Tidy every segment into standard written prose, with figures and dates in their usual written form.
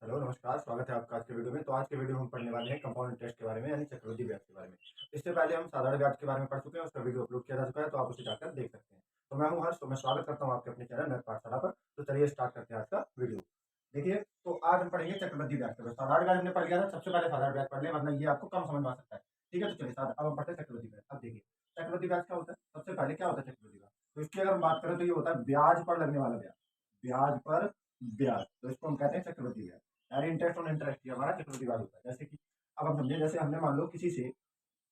Hello, नमस्कार, स्वागत है आपका आज के वीडियो में। तो आज के वीडियो में हम पढ़ने वाले हैं कंपाउंड इंटरेस्ट के बारे में यानी चक्रवृद्धि ब्याज के बारे में। इससे पहले हम साधारण ब्याज के बारे में पढ़ चुके हैं, उसका वीडियो अपलोड किया जा चुका है, तो आप उसे जाकर देख सकते हैं। तो मैं हूं हर्ष, तो मैं स्वागत करता हूं आपके अपने चैनल नर्क पाठशाला पर। तो चलिए स्टार्ट करते हैं आज का वीडियो। देखिए, तो आज हम पढ़ेंगे चक्रवृद्धि ब्याज के बारे में। साधारण ब्याज हमने पढ़ लिया था, सबसे पहले साधारण ब्याज पढ़ लें, वरना ये आपको कम समझ में आ सकता है। ठीक है, तो चलिए अब हम पढ़ते हैं चक्रवृद्धि ब्याज। अब देखिए, चक्रवृद्धि ब्याज क्या होता है? सबसे पहले क्या होता है चक्रवृद्धि ब्याज? तो इसकी अगर हम बात करें तो ये होता है ब्याज पर लगने वाला ब्याज। ब्याज पर ब्याज, तो इसको हम कहते हैं चक्रवृद्धि ब्याज। यानी इंटरेस्ट ऑन इंटरेस्ट, ये हमारा चक्रवृद्धि ब्याज होता है। जैसे कि अब हम समझे, जैसे हमने मान लो किसी से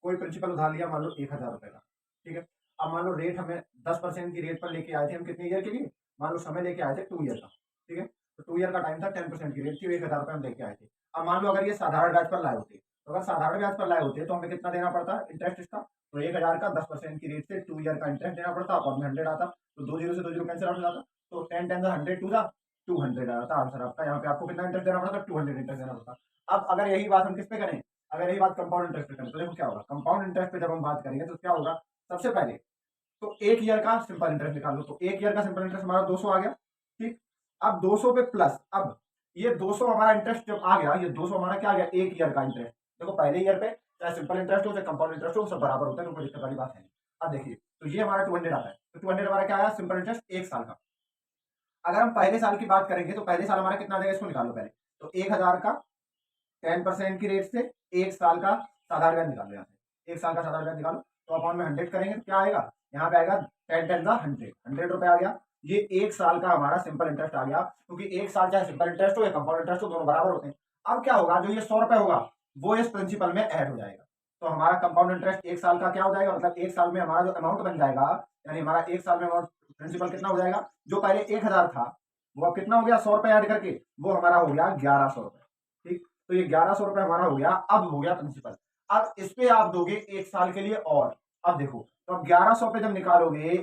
कोई प्रिंसिपल उधार लिया, मान लो 1,000 रुपए का। ठीक है, अब मान लो रेट हमें 10% की रेट पर लेके आए थे, हम कितने ईयर के लिए? मान लो समय लेके आए थे 2 ईयर का। ठीक है, तो 2 ईयर का टाइम था, 10% की रेट थी, 1,000 रुपए हम लेके आए थे। अब मान लो अगर ये साधारण ब्याज पर लाए होते, तो अगर साधारण ब्याज पर लाए होते तो हमें कितना देना पड़ता इंटरेस्ट इसका? तो 1,000 का 10% की रेट से 2 ईयर का इंटरेस्ट देना पड़ता, और में 100 आता, तो 2 जीरो से 2 जीरो कैंसिल आउट हो जाता, तो 10 10 100 200 आ जाता आंसर आपका। यहाँ पे आपको कितना इंटरेस्ट देना पड़ता? 200 इंटरेस्ट देना पड़ता। अब अगर यही बात हम किस पे करें? अगर यही बात कंपाउंड इंटरेस्ट पे करें तो देखो क्या होगा। कंपाउंड इंटरेस्ट पे जब हम बात करेंगे तो क्या होगा? सबसे पहले तो 1 ईयर का सिंपल इंटरेस्ट निकाल लो, तो 1 ईयर का सिंपल इंटरेस्ट हमारा 200 आ गया। ठीक, अब 200 पे प्लस, अब ये 200 हमारा इंटरेस्ट जब आ गया, ये 200 हमारा क्या आ गया? 1 ईयर का इंटरेस्ट। देखो पहले ईयर पे चाहे सिंपल इंटरेस्ट हो चाहे कंपाउंड इंटरेस्ट हो, सब बराबर होता है, तो कोई दिक्कत वाली बात है नहीं। अब देखिए, तो ये हमारा 200 आता है, तो 200 हमारा क्या आया? सिंपल इंटरेस्ट 1 साल का। अगर हम पहले साल की बात करेंगे तो पहले साल हमारा कितना आ जाएगा? इसको निकालो पहले। तो 1,000 का 10% की रेट से 1 साल का साधारण ब्याज निकालो। यहाँ से 1 साल का साधारण ब्याज निकालो, तो अपॉन में 100 करेंगे तो क्या आएगा? यहाँ पे आएगा 10 10 100, 100 रुपए आ गया। ये 1 साल का हमारा सिंपल इंटरेस्ट आ गया, क्योंकि 1 साल चाहे सिंपल इंटरेस्ट हो या कंपाउंड इंटरेस्ट हो, दोनों बराबर होते हैं। अब क्या होगा? जो ये 100 रुपए होगा वो इस प्रिंसिपल में ऐड हो जाएगा, तो हमारा कंपाउंड इंटरेस्ट 1 साल का क्या हो जाएगा? मतलब 1 साल में हमारा जो अमाउंट बन जाएगा, यानी हमारा 1 साल में अमाउंट प्रिंसिपल कितना हो जाएगा? जो पहले 1,000 था वो अब कितना हो गया? 100 रुपए ऐड करके वो हमारा हो गया 1,100 रुपए। ठीक, तो ये 1,100 रुपए हमारा हो गया, अब हो गया प्रिंसिपल। अब इस पे आप दोगे 1 साल के लिए और। अब देखो, तो अब 1,100 पे जब निकालोगे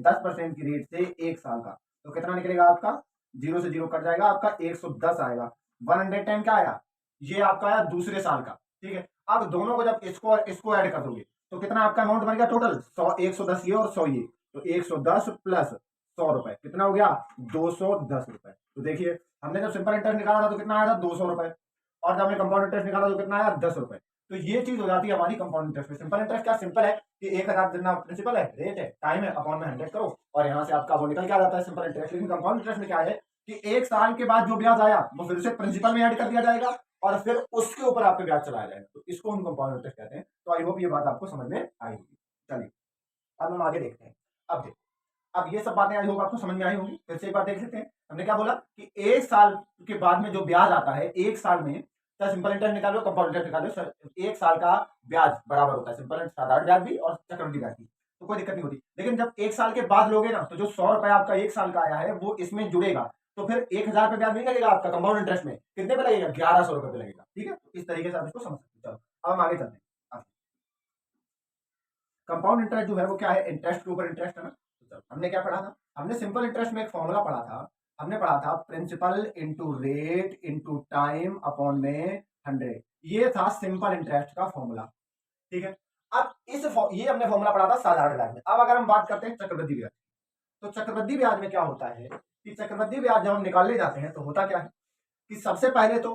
10% की रेट से 1 साल का, तो कितना निकलेगा आपका? जीरो से जीरो कट जाएगा, आपका 110 आएगा। 110 क्या आया? ये आपका आया दूसरे साल का। ठीक है, अब दोनों को जब इसको और इसको ऐड कर दोगे तो कितना आपका अमाउंट बन गया टोटल? 110 ये और 100 ये, तो 110 प्लस 100 रुपए कितना हो गया? 210 रुपए। तो देखिए, हमने जब सिंपल इंटरेस्ट निकाला था तो कितना आया था? 200 रुपए, और जब हमने कंपाउंड इंटरेस्ट निकाला तो कितना आया? 10 रुपए। तो ये चीज हो जाती है हमारी कंपाउंड इंटरेस्ट में। सिंपल इंटरेस्ट क्या सिंपल है कि 1,000 देना प्रिंसिपल है, रेट है, टाइम है, अपॉन में 100 करो, और यहाँ से आपका वो निकल के आ जाता है सिंपल इंटरेस्ट। लेकिन कंपाउंड इंटरेस्ट में क्या है कि 1 साल के बाद जो ब्याज आया वो फिर से प्रिंसिपल में ऐड कर दिया जाएगा, और फिर उसके ऊपर आपके ब्याज चलाया जाएगा, तो इसको हम कंपाउंड इंटरेस्ट कहते हैं। तो आई होप ये बात आपको समझ में आई होगी। चलिए, अब हम आगे देखते हैं। अब देखो, अब ये सब बातें आई होगी आपको समझ में आई होंगी, फिर से एक बार देख लेते हैं। हमने क्या बोला कि 1 साल के बाद में जो ब्याज आता है 1 साल में, चाहे सिंपल इंटरेस्ट निकालो कंपाउंड इंटरेस्ट निकालो, 1 साल का ब्याज बराबर होता है सिंपल इंटरेस्ट साधारण ब्याज भी और चक्रवृद्धि ब्याज भी, तो कोई दिक्कत नहीं होती। लेकिन जब 1 साल के बाद लोगे ना, तो जो 100 रुपए आपका 1 साल का आया है वो इसमें जुड़ेगा, तो फिर 1,000 पे ब्याज नहीं लगेगा आपका कंपाउंड इंटरेस्ट में, कितने पे लगेगा? 1,100 रुपए पे लगेगा। ठीक है, तो इस तरीके से आप इसको समझ सकते हो। चलो, अब हम आगे चलते हैं। कंपाउंड इंटरेस्ट जो है वो क्या है? इंटरेस्ट के ऊपर इंटरेस्ट है ना। तो हमने क्या पढ़ा था? हमने सिंपल इंटरेस्ट में एक फॉर्मूला पढ़ा था। हमने पढ़ा था principal into rate into time upon में 100। ये था सिंपल इंटरेस्ट का फॉर्मूला। ठीक है, अब ये हमने फॉर्मूला पढ़ा था साधारण ब्याज में। अब अगर हम बात करते हैं चक्रवृद्धि ब्याज, तो चक्रवृद्धि ब्याज में क्या होता है कि चक्रवृद्धि ब्याज जब हम निकालने जाते हैं तो होता क्या है कि सबसे पहले तो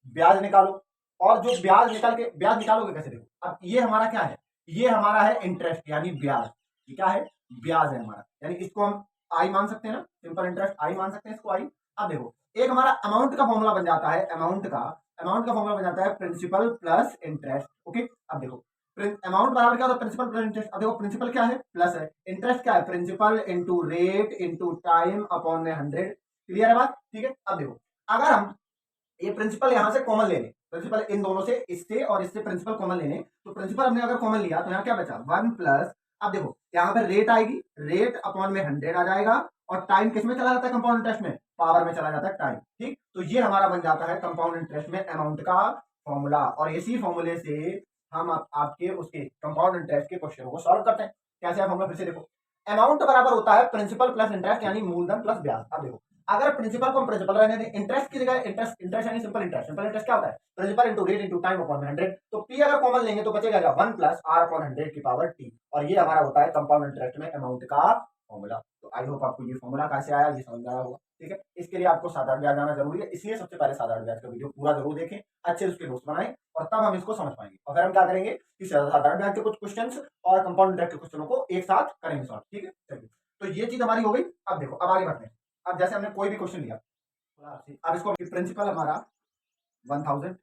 ब्याज निकालो, और जो ब्याज निकाल के ब्याज निकालोगे कैसे? देखो, अब ये हमारा क्या है? ये हमारा है इंटरेस्ट यानी ब्याज। ये क्या है? ब्याज है हमारा, यानी इसको हम आई मान सकते हैं ना, सिंपल इंटरेस्ट आई मान सकते हैं इसको आई। अब देखो, एक हमारा अमाउंट का फॉर्मूला बन जाता है, अमाउंट का फॉर्मूला बन जाता है प्रिंसिपल प्लस इंटरेस्ट। ओके, अब देखो अमाउंट बराबर क्या होता है? Principal plus interest. अब देखो, प्रिंसिपल क्या है? प्लस है, इंटरेस्ट क्या है? Principal into rate into time upon में 100। क्लियर है बात? ठीक है, अब देखो, अगर हम ये प्रिंसिपल यहां से कॉमन ले लें, प्रिंसिपल इन दोनों से, इससे और इससे प्रिंसिपल कॉमन ले लें, तो प्रिंसिपल हमने अगर कॉमन लिया तो यहाँ क्या बचा? 1 प्लस, अब देखो यहाँ पे रेट आएगी, रेट अपॉन में 100 आ जाएगा, और टाइम किस में चला जाता है? कंपाउंड इंटरेस्ट में, पावर में चला जाता है टाइम। ठीक, तो ये हमारा बन जाता है कंपाउंड इंटरेस्ट में अमाउंट का फॉर्मूला, और इसी फॉर्मूले से हम आपके उसके कंपाउंड इंटरेस्ट के क्वेश्चन को सॉल्व करते हैं। कैसे है फॉर्मूला? फिर से देखो, अमाउंट बराबर होता है प्रिंसिपल प्लस इंटरेस्ट यानी मूलधन प्लस ब्याज। अब देखो, अगर प्रिंसिपल को हम प्रिंसिपल रहने दें, इंटरेस्ट की जगह इंटरेस्ट, इंटरेस्ट यानी सिंपल इंटरेस्ट, सिंपल इंटरेस्ट क्या होता है? Principal into rate into time upon 100, तो पी अगर कॉमन लेंगे तो बचेगा 1 प्लस आर अपॉन 100 की पावर टी, और ये हमारा होता है कंपाउंड इंटरेस्ट में अमाउंट का फॉर्मूला। तो आई होप आपको ये फॉर्मूला कैसे आया ये समझ आया होगा। ठीक है, इसके लिए आपको साधारण ब्याज आना जरूरी है, इसलिए सबसे पहले साधारण ब्याज का वीडियो पूरा जरूर देखें, अच्छे उसके नोट्स बनाएं और तब हम इसको समझ पाएंगे। और फिर हम क्या करेंगे कि साधारण ब्याज के कुछ क्वेश्चंस और कंपाउंड इंटरेस्ट के क्वेश्चनों को एक साथ करेंगे सॉल्व। ठीक है, चलिए, तो ये चीज हमारी हो गई। अब देखो, अब आगे बढ़ते हैं। अब जैसे हमने कोई भी क्वेश्चन लिया, अब इसको प्रिंसिपल हमारा 1000,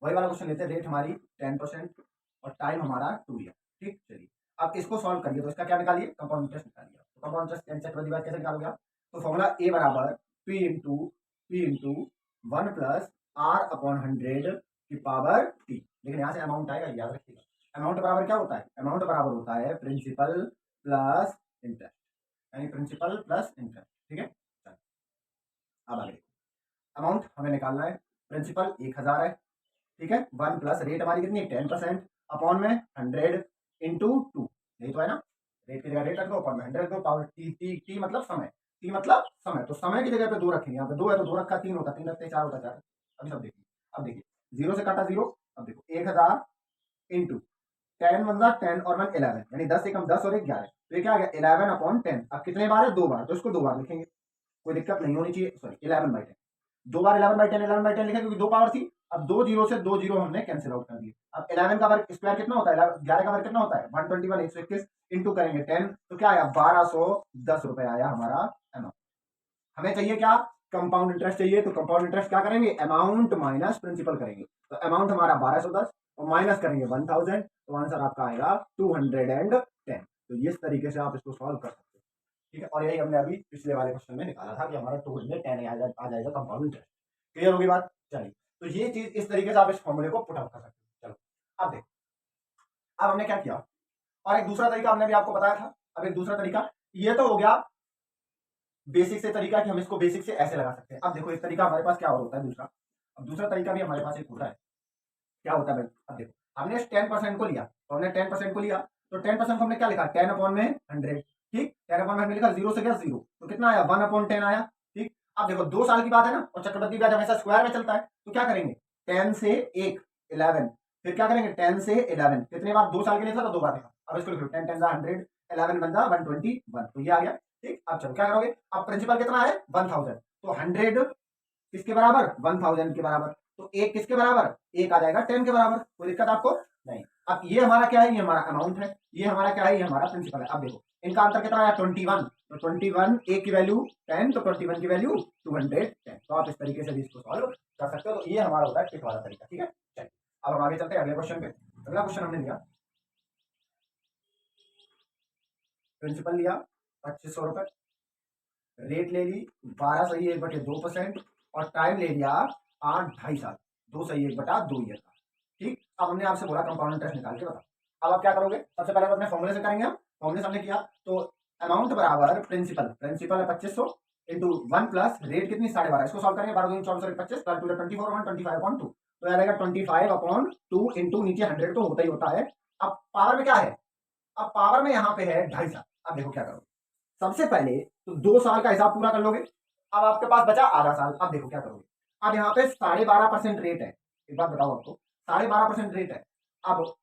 वही वाला क्वेश्चन लेते हैं, रेट हमारी 10% और टाइम हमारा 2 ईयर। ठीक, चलिए अब इसको सॉल्व करिए, तो इसका क्या निकालिए, कंपाउंड इंटरेस्ट निकालिए। तो कंपाउंड इंटरेस्ट चक्रवृद्धि ब्याज कैसे निकालोगे आप, तो फॉर्मूला ए बराबर P into 1 plus R upon 100 की पावर टी। लेकिन यहाँ से अमाउंट आएगा, याद रखिएगा। अमाउंट बराबर क्या होता है, अमाउंट बराबर होता है प्रिंसिपल प्लस इंटरेस्ट, यानी प्रिंसिपल प्लस इंटरेस्ट। ठीक है, अब आगे अमाउंट हमें निकालना है, प्रिंसिपल 1000 है, ठीक है, 1 प्लस रेट हमारी कितनी है 10% अपॉन में 100 इंटू 2, यही तो है ना, रेट की जगह रेट रख दो, अपॉन में 100 रख दो, पावर टी, टी टी मतलब समय, टी मतलब समय, तो समय की जगह पे 2 रखेंगे, यहाँ पे 2 है तो 2 रखा, 3 होता 3 रखते, 4 होता 4। अभी सब देखिए, अब देखिए 0 से काटा 0, अब देखो 1000 इंटू 10 1 10 और 1 11, यानी 10 से कम 10 और 1 11, तो ये क्या आ गया 11 अपॉन 10। अब कितने बार है, 2 बार, तो इसको 2 बार लिखेंगे, कोई दिक्कत नहीं होनी चाहिए। सॉरी 11/10, 2 बार 11/10 लिखा क्योंकि 2 पावर थी। अब 2 जीरो से 2 जीरो हमने कैंसिल आउट कर दिए। अब 11 का वर्ग स्क्वायर कितना होता है, 11 का वर्ग कितना होता है 121, 121 इंटू करेंगे 10, तो क्या आया 1210 रुपए आया हमारा अमाउंट। हमें चाहिए क्या, कंपाउंड इंटरेस्ट चाहिए, तो कंपाउंड इंटरेस्ट क्या करेंगे, अमाउंट माइनस प्रिंसिपल करेंगे, तो अमाउंट हमारा 1210 और माइनस करेंगे 1000, तो आंसर आपका आएगा 210। तो इस तरीके से आप इसको सॉल्व कर सकते हैं। ठीक है, और यही हमने अभी पिछले वाले क्वेश्चन में निकाला था कि हमारा 210 आ जाएगा कंपाउंड इंटरेस्ट। क्लियर होगी बात, चलिए, तो ये चीज इस तरीके से आप इस फॉर्मूले को पुट आउट कर सकते हैं। चलो अब देखो, अब हमने क्या किया, और एक दूसरा तरीका हमने भी आपको बताया था। अब एक दूसरा तरीका, ये तो हो गया बेसिक से तरीका कि हम इसको बेसिक से ऐसे लगा सकते हैं। अब देखो, एक तरीका हमारे पास क्या और होता है दूसरा, अब दूसरा तरीका भी हमारे पास एक होता है, क्या होता है भाई, अब देखो हमने 10% को लिया, तो हमने 10% को लिया, तो 10% को हमने क्या लिखा 10 अपॉन में 100, ठीक, 10 अपॉन में लिखा, 0 से गया 0, तो कितना आया 1/10 आया। ठीक, अब देखो 2 साल की बात है ना, और चक्रवृद्धि ब्याज हमेशा स्क्वायर में चलता है, तो क्या करेंगे 10 से 1 11, फिर क्या करेंगे 10 से 11, कितने बार 2 साल के लिए था तो 2 बार लिखा। अब इसको लिखो 10 10 100, 11 बन जा 121, तो ये आ गया। ठीक, अब चलो क्या करोगे, अब प्रिंसिपल कितना है 1000, तो 100 किसके बराबर 1000 के बराबर, तो एक किसके बराबर, एक आ जाएगा 10 के बराबर, कोई दिक्कत आपको नहीं। अब ये हमारा क्या है, ये हमारा अमाउंट है, ये हमारा क्या है, ये हमारा प्रिंसिपल है। अब देखो इनका अंतर कितना आया 21, तो 21 एक की वैल्यू 10, तो 21 की वैल्यू 210, तो आप इस तरीके से भी इसको सॉल्व कर सकते हो। तो ये हमारा होता है ट्रिक वाला तरीका। ठीक है, चलिए अब हम आगे चलते हैं अगले क्वेश्चन पे। अगला क्वेश्चन हमने लिया, प्रिंसिपल लिया 2500 रुपए, रेट ले ली 12/1/2% और टाइम ले लिया 8 2.5 साल, 2/1/2 ईयर का। ठीक, अब हमने आपसे बोला कंपाउंड इंटरेस्ट निकाल के बता। अब आप क्या करोगे, सबसे पहले तो अपने फॉर्मूले से करेंगे, हम फॉर्मूले से हमने किया, तो अमाउंट बराबर प्रिंसिपल, प्रिंसिपल है 2500 इंटू 1 प्लस रेट कितनी 12.5, इसको सॉल्व करेंगे 12 24 25 12 2 24 1 25/2, तो आ जाएगा 25/2 इंटू नीचे 100 तो होता ही होता है। अब पावर में क्या है, अब पावर में यहाँ पे है 2.5 साल। अब देखो क्या करोगे, सबसे पहले तो 2 साल का हिसाब पूरा कर लोगे, अब आपके पास बचा आधा साल। अब देखो क्या करोगे, अब यहाँ पे 12.5% रेट है, एक बात बताओ आपको 12.5% रेट है। अब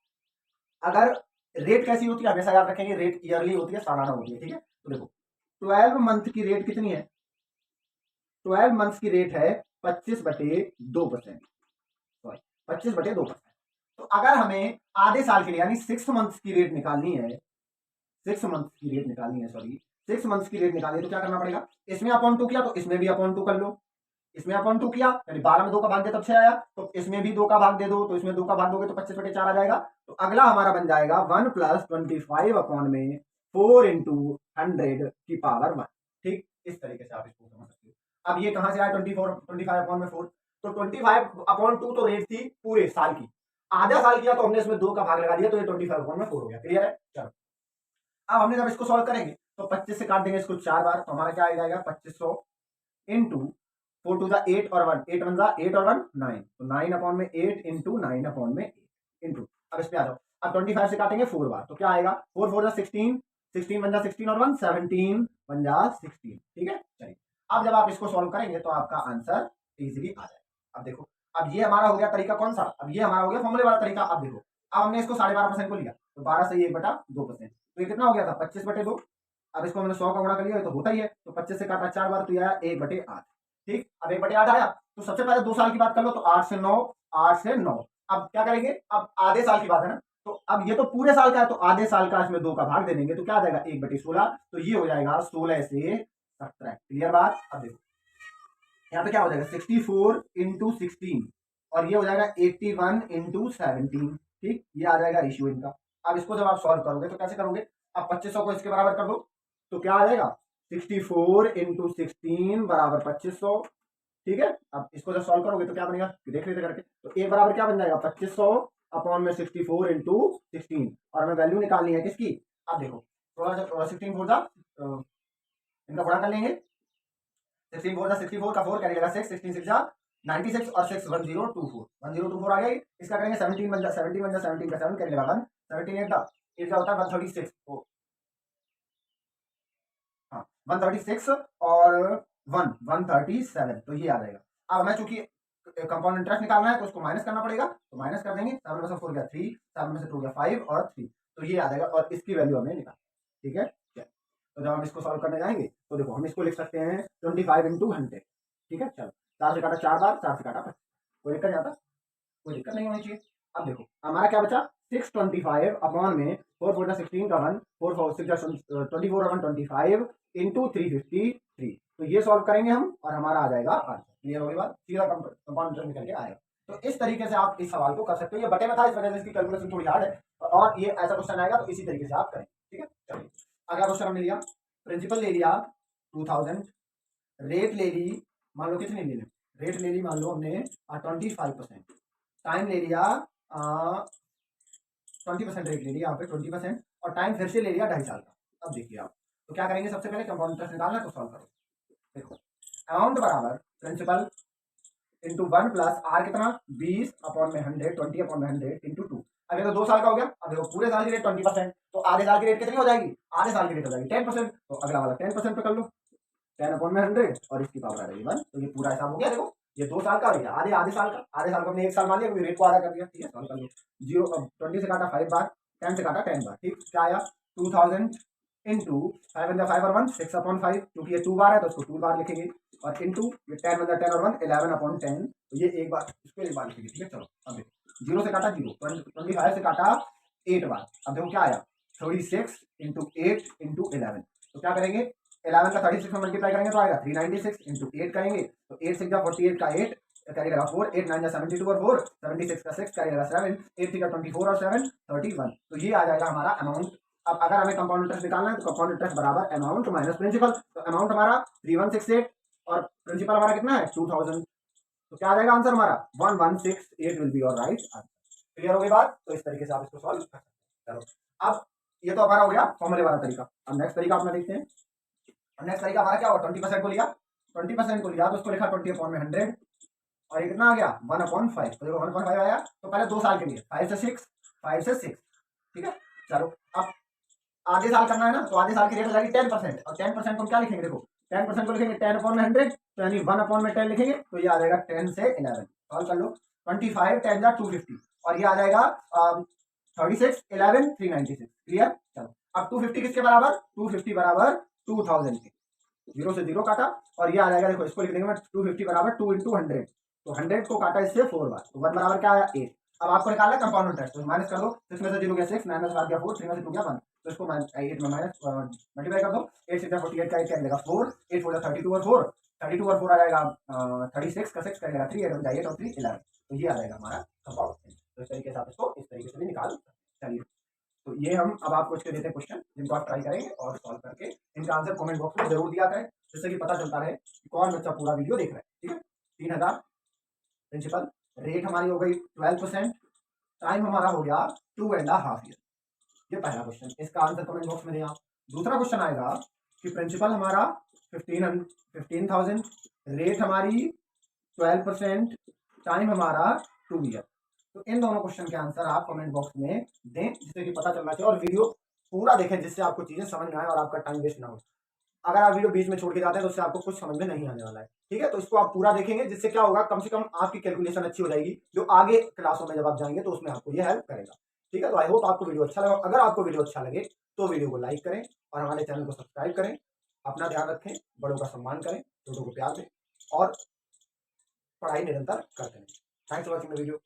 अगर रेट कैसी होती है हमेशा याद रखेंगे, रेट ईयरली होती है, सालाना होती है। ठीक है, तो देखो 12 मंथ की रेट कितनी है, 12 मंथ की रेट है 25/2%, सॉरी 25/2%। तो अगर हमें आधे साल के लिए यानी 6 मंथ्स की रेट निकालनी है, 6 मंथ्स की रेट निकालनी है, सॉरी 6 मंथ्स की रेट निकालनी है, तो क्या करना पड़ेगा, इसमें अपॉन 2 किया तो इसमें भी अपॉन 2 कर लो, इसमें अपॉन 2 किया यानी 12 में 2 का भाग दे तब 6 आया, तो इसमें भी 2 का भाग दे दो, तो इसमें 2 का भाग दोगे तो 25/4 आ जाएगा। तो अगला हमारा बन जाएगा 1 प्लस 25 अपॉन में 4 इंटू 100 की पावर 1। ठीक, इस तरीके से आप इसको समझ सकते हो। अब ये कहां से आया 25 अपॉन में 4, तो 25/2 तो रेट थी पूरे साल की, आधा साल किया तो हमने इसमें 2 का भाग लगा दिया, तो ये 25 अपॉन में 4 हो गया। क्लियर है, चलो अब हमने जब इसको सॉल्व करेंगे तो 25 से काट देंगे इसको 4 बार, तो हमारा क्या आ जाएगा 2500 इंटू 4 टू 8 और 1 8 1 8 और 1 9, तो 9 अपॉन में 8 इंटू 9 अपॉन में 8 इंटू, अब इस पे आ जाओ, अब 25 से काटेंगे 4 बार, तो क्या आएगा 4 4 16, 16 1 16 और 1 17 1 16। ठीक है, चलिए अब जब आप इसको सॉल्व करेंगे तो आपका आंसर इजीली आ जाएगा। अब देखो, अब ये हमारा हो गया तरीका कौन सा, अब ये हमारा हो गया फॉर्मूले वाला तरीका। अब देखो, अब हमने इसको 12.5% को लिया, तो 12/1/2%, तो ये कितना हो गया था 25/2, अब इसको मैंने 100 का गुणा कर लिया तो होता ही है, तो 25 से काटा 4 बार तो यह आया 1/8। ठीक, अब 1/8 आया तो सबसे पहले 2 साल की बात कर लो, तो 8 से 9, 8 से 9। अब क्या करेंगे, अब आधे साल की बात है ना, तो अब ये तो पूरे साल का है, तो आधे साल का इसमें 2 का भाग दे देंगे, तो क्या आ जाएगा 1/16, तो ये हो जाएगा 16 से 17। क्लियर बात। अब देखो यहाँ पे क्या हो जाएगा 64 इंटू 16 और ये हो जाएगा 81 इंटू 17। ठीक, ये आ जाएगा रेशियो इनका। अब इसको जब आप सॉल्व करोगे तो कैसे करोगे, अब 2500 को इसके बराबर कर दो, तो क्या आ जाएगा 64 इंटू 16 बराबर 2500। ठीक है, अब इसको जब सॉल्व करोगे तो क्या बनेगा, देख लेते करके, तो ए बराबर क्या बन जाएगा 2500 अपॉन में 64 इंटू 16 और हमें वैल्यू निकालनी है किसकी। अब देखो थोड़ा सा 16 फोर जा इनका गुणा कर लेंगे, 16 फोर जा 64 का 4 कैरी लगा 6, 16 6 जा 96 और 6 1024 1024 आ गई। इसका करेंगे 17 बन जा 17 बन जा 17 का 7 कैरी लगा 1 17 8 दा 8 का होता है 136 हाँ 136 और 137, तो ये आ जाएगा। अब हमें चूंकि कंपाउंड इंटरेस्ट निकालना है तो उसको माइनस करना पड़ेगा, तो माइनस कर देंगे, 7 में से 4 गया 3, 7 में से 2 गया 5 और 3, तो ये आ जाएगा और इसकी वैल्यू हमें निकाल। ठीक है, तो जब हम इसको सॉल्व करने जाएंगे तो देखो हम इसको लिख सकते हैं 25 इंटू 100। ठीक है, चलो 4 से काटा 4 बार, 4 से काटा 25, कोई दिक्कत नहीं आता, कोई दिक्कत नहीं होनी चाहिए। अब देखो हमारा क्या बचा 625 अपॉन में 4 4 16 का 1 4 4 6 24 और 125 इंटू 353, तो ये सॉल्व करेंगे हम और हमारा आ जाएगा आंसर। क्लियर हो गई बात, सीधा कंपाउंड इंटरेस्ट निकल के आएगा। तो इस तरीके से आप इस सवाल को कर सकते हो, ये बटे में था इस वजह से इसकी कैलकुलेशन थोड़ी हार्ड है और ये ऐसा क्वेश्चन आएगा तो इसी तरीके से आप करें। ठीक है, चलिए अगला क्वेश्चन हमने लिया, प्रिंसिपल ले लिया 2000, रेट ले ली मान लो कितनी ले ली, रेट ले ली मान लो हमने 25%, टाइम ले लिया 20% रेट ले लिया यहाँ पे 20% और टाइम फिर से ले लिया 2.5 साल का। अब देखिए आप तो क्या करेंगे, सबसे पहले कंपाउंड इंटरेस्ट निकालना है तो सॉल्व करो। देखो अमाउंट बराबर प्रिंसिपल इंटू 1 प्लस आर कितना 20 अपॉन में 100 20 अपॉन में 100 इंटू 2। अब ये तो 2 साल का हो गया। अब देखो पूरे साल की रेट 20%, तो आधे साल की रेट कितनी हो जाएगी, आधे साल की रेट हो जाएगी 10%, तो अगला वाला 10% पे कर लो, 10 अपॉन में 100 और इसकी पावर आ जाएगी 1, तो ये पूरा हिसाब हो गया। देखो ये 2 साल का हो गया, आधे आधे साल का, आधे साल को हमने 1 साल मान लिया क्योंकि रेट को आधा कर दिया। ठीक है, सॉल्व कर लो, 20 से काटा 5 बार, 10 से काटा 10 बार। ठीक, क्या आया 2000 इंटू 5 बन 5 और 1 6 अपॉन 5, क्योंकि ये 2 बार है तो इसको 2 बार लिखेंगे और इंटू ये 10 बन 10 और 1 11 अपॉन 10, तो ये एक बार इसको एक बार लिखेंगे। ठीक है, चलो अब देखो 0 से काटा 0, 25 से काटा 8 बार। अब देखो क्या आया 36 इंटू 8 इंटू 11, तो क्या करेंगे 11 का 36 में मल्टीप्लाई करेंगे तो आएगा 396 इंटू 8 करेंगे तो 8 6 48 का 8 कैरी लगा 4, 8 9 72 और 4 76 का 6 कैरी लगा 7, 8 3 का 24 और 7 31, तो ये आ जाएगा हमारा अमाउंट। अब अगर हमें कंपाउंड इंटरेस्ट निकालना है तो कंपाउंड इंटरेस्ट बराबर अमाउंट माइनस प्रिंसिपल, तो अमाउंट हमारा 3168 और प्रिंसिपल हमारा कितना है 2000, तो क्या आ जाएगा आंसर हमारा 1168 will be your right answer. Clear हो गई बात, तो इस तरीके से आप इसको सॉल्व कर सकते हैं। चलो अब ये तो हमारा हो गया फॉर्मूले वाला तरीका। अब नेक्स्ट तरीका अपना देखते हैं। नेक्स्ट तरीका हमारा क्या हुआ 20% को लिया, 20% को लिया तो उसको लिखा 20 अपॉन में 100 और ये कितना आ गया 1/5, तो देखो 1/5 आया, तो पहले 2 साल के लिए 5 से 6 5 से 6। ठीक है, चलो अब आधे साल करना है ना, तो आधे साल की रेट हो जाएगी 10% और 10% को क्या लिखेंगे, देखो 10% को लिखेंगे 10 अपॉन में 100, तो यानी 1 अपॉन में 10 लिखेंगे तो ये आ जाएगा 10 से 11। सॉल्व कर लो 25 10 जा 250 और ये आ जाएगा 36 11 396। क्लियर, चलो अब 250 किसके बराबर 250 बराबर 2000 के, 0 से 0 काटा और ये आ जाएगा, देखो इसको लिख देंगे 250 बराबर 2 इंटू 100, तो 100 को काटा इससे 4 बार, तो 1 बराबर क्या आया 8। अब आपको निकालना है कंपाउंड इंटरेस्ट, तो माइनस कर दो, 6 में से 0 गया 6, 9 में से 7 गया 4, 3 में से 2 गया 1, तो इसको 8 में माइनस मल्टीप्लाई कर दो, 8 6 48 का 8 क्या मिलेगा 4, 8 4 32 और 4 32 और 4 आ जाएगा 36 का 6 करेगा 3 8 8 और 3 11, तो ये आ जाएगा हमारा कंपाउंड। तो इस तरीके से आप इसको इस तरीके से भी निकाल। चलिए तो ये हम अब आपको इसके देते हैं क्वेश्चन जिनको आप ट्राई करेंगे और सॉल्व करके इनका आंसर कमेंट बॉक्स में जरूर दिया करें, जिससे कि पता चलता रहे कि कौन बच्चा पूरा वीडियो देख रहा है। ठीक है, 3000 प्रिंसिपल, रेट हमारी हो गई 12%, टाइम हमारा हो गया 2.5 ईयर। ये पहला क्वेश्चन, इसका आंसर कमेंट बॉक्स में दें आप। दूसरा क्वेश्चन आएगा कि प्रिंसिपल हमारा 15,000, रेट हमारी 12%, टाइम हमारा 2 ईयर। तो इन दोनों क्वेश्चन के आंसर आप कमेंट बॉक्स में दें, जिससे कि पता चलना चाहिए और वीडियो पूरा देखें जिससे आपको चीजें समझ में आए और आपका टाइम वेस्ट ना हो। अगर आप वीडियो बीच में छोड़ के जाते हैं तो उससे आपको कुछ समझ में नहीं आने वाला है। ठीक है, तो इसको आप पूरा देखेंगे, जिससे क्या होगा कम से कम आपकी कैलकुलेशन अच्छी हो जाएगी, जो आगे क्लासों में जब आप जाएंगे तो उसमें आपको ये हेल्प करेगा। ठीक है, तो आई होप आपको वीडियो अच्छा लगा। अगर आपको वीडियो अच्छा लगे तो वीडियो को लाइक करें और हमारे चैनल को सब्सक्राइब करें। अपना ध्यान रखें, बड़ों का सम्मान करें, छोटों को प्यार दें और पढ़ाई निरंतर करते रहें। Thanks for watching the video.